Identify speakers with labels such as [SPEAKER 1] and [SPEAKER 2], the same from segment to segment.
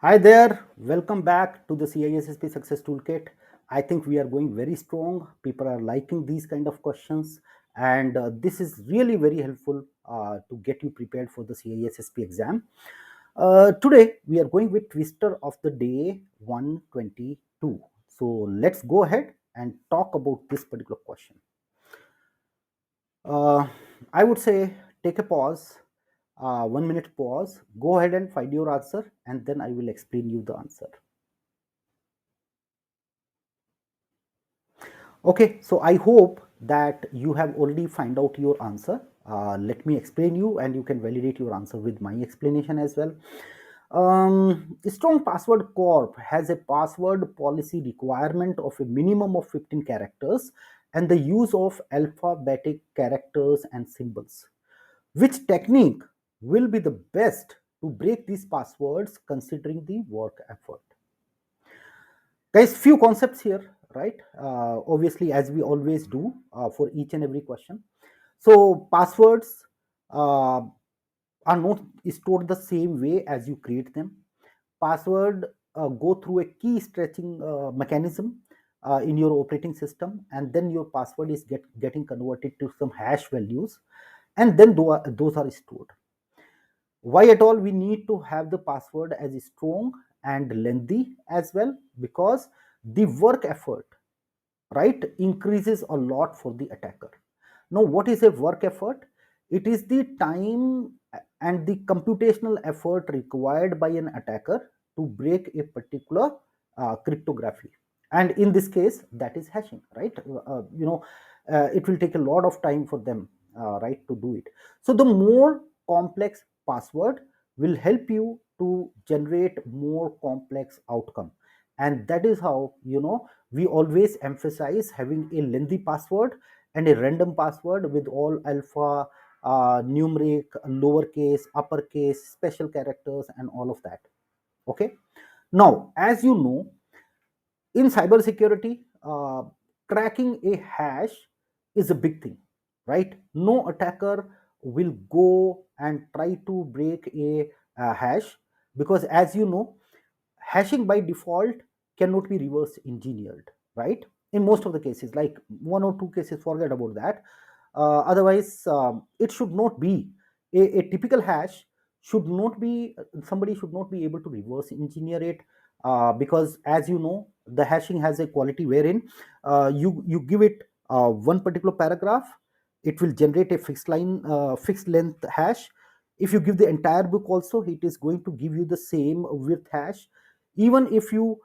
[SPEAKER 1] Hi there, welcome back to the CISSP Success Toolkit. I think we are going very strong. People are liking these kind of questions, and this is really very helpful to get you prepared for the CISSP exam. Today, we are going with Twister of the Day 122. So, let's go ahead and talk about this particular question. Uh, I would say take a pause, 1 minute pause, go ahead and find your answer, and then I will explain you the answer. Okay, so I hope that you have already found out your answer. Let me explain you, and you can validate your answer with my explanation as well. Strong Password Corp has a password policy requirement of a minimum of 15 characters and the use of alphabetic characters and symbols. Which technique will be the best to break these passwords considering the work effort? Guys, few concepts here, right? Obviously, as we always do for each and every question. So passwords uh, are not stored the same way as you create them. Password go through a key stretching mechanism in your operating system, and then your password is getting converted to some hash values, and then those are stored. Why at all we need to have the password as strong and lengthy as well? Because the work effort, right, increases a lot for the attacker. Now, what is a work effort? It is the time and the computational effort required by an attacker to break a particular cryptography, and in this case that is hashing, right? It will take a lot of time for them, right, to do it. So the more complex password will help you to generate more complex outcome, and that is how we always emphasize having a lengthy password and a random password with all alpha, numeric, lowercase, uppercase, special characters, and all of that. Okay. Now, as you know, in cybersecurity, cracking a hash is a big thing, right? No attacker will go and try to break a hash, because, as you know, hashing by default cannot be reverse engineered, right? In most of the cases, like one or two cases, forget about that. Otherwise, it should not be a typical hash should not be somebody should not be able to reverse engineer it, because, as you know, the hashing has a quality wherein you give it one particular paragraph, it will generate a fixed length hash. If you give the entire book also, it is going to give you the same width hash. Even if you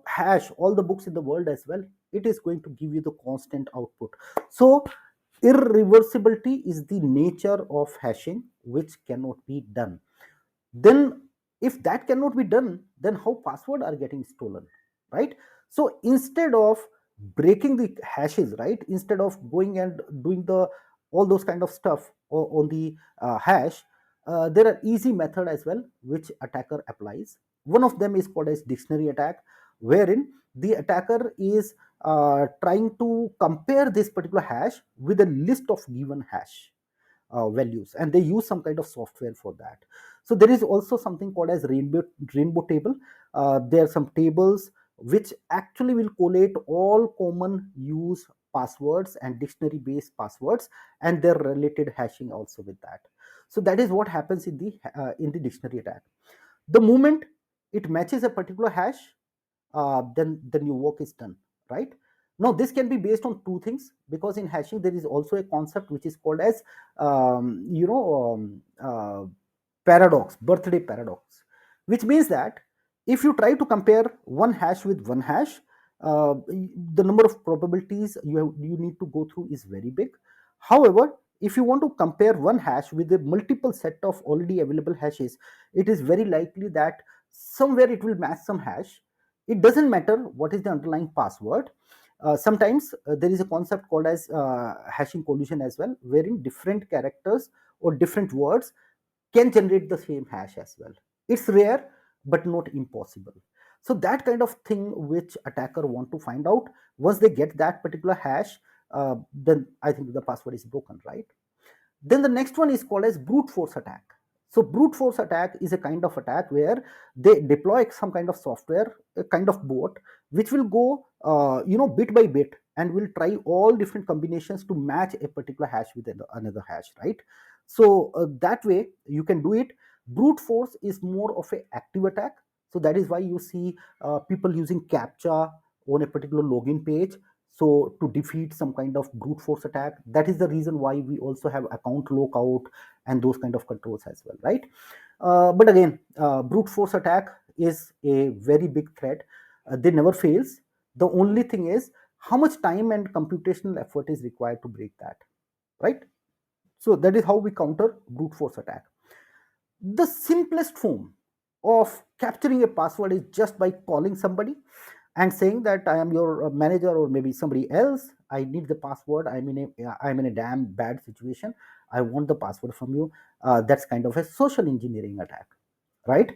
[SPEAKER 1] hash all the books in the world as well, it is going to give you the constant output. So irreversibility is the nature of hashing, which cannot be done. Then, if that cannot be done, then how password are getting stolen, right? So instead of breaking the hashes, right, instead of going and doing the all those kind of stuff on the hash, there are easy method as well which attacker applies. One of them is called as dictionary attack, wherein the attacker is trying to compare this particular hash with a list of given hash values, and they use some kind of software for that. So there is also something called as rainbow table. There are some tables which actually will collate all common use passwords and dictionary based passwords and their related hashing also with that. So that is what happens in the dictionary attack. The moment it matches a particular hash, then your work is done, right? Now this can be based on two things, because in hashing there is also a concept which is called as paradox, birthday paradox, which means that if you try to compare one hash with one hash, the number of probabilities you need to go through is very big. However, if you want to compare one hash with a multiple set of already available hashes, it is very likely that somewhere it will match some hash. It doesn't matter what is the underlying password. Sometimes there is a concept called as hashing collusion as well, wherein different characters or different words can generate the same hash as well. It's rare but not impossible. So that kind of thing which attacker want to find out, once they get that particular hash, then I think the password is broken, right? Then the next one is called as brute force attack. So brute force attack is a kind of attack where they deploy some kind of software, a kind of bot, which will go, bit by bit, and will try all different combinations to match a particular hash with another hash, right? So that way you can do it. Brute force is more of a active attack. So that is why you see people using captcha on a particular login page, so to defeat some kind of brute force attack. That is the reason why we also have account lockout and those kind of controls as well, right? But again, brute force attack is a very big threat. They never fails. The only thing is how much time and computational effort is required to break that, right? So that is how we counter brute force attack. The simplest form of capturing a password is just by calling somebody and saying that I am your manager or maybe somebody else. I need the password. I'm in a damn bad situation. I want the password from you. That's kind of a social engineering attack, right?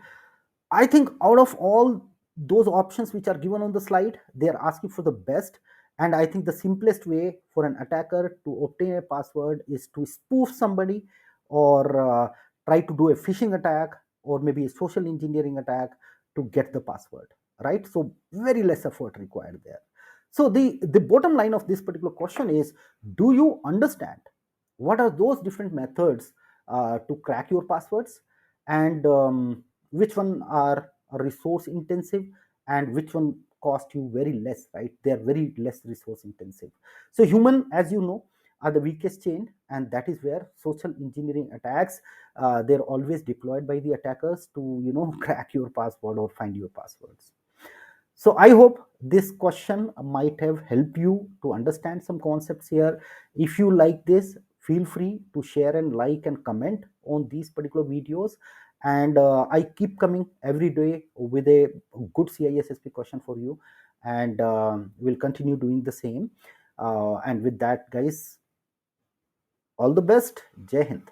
[SPEAKER 1] I think out of all those options which are given on the slide, they are asking for the best. And I think the simplest way for an attacker to obtain a password is to spoof somebody, or try to do a phishing attack, or maybe a social engineering attack to get the password, right? So very less effort required there. So the bottom line of this particular question is, do you understand what are those different methods to crack your passwords, and which one are resource intensive, and which one cost you very less, right? They are very less resource intensive. So human, as you know, are the weakest chain, and that is where social engineering attacks, they're always deployed by the attackers to crack your password or find your passwords. So I hope this question might have helped you to understand some concepts here. If you like this, feel free to share and like and comment on these particular videos. And I keep coming every day with a good CISSP question for you, and we'll continue doing the same. And with that, guys, all the best. Jai Hind.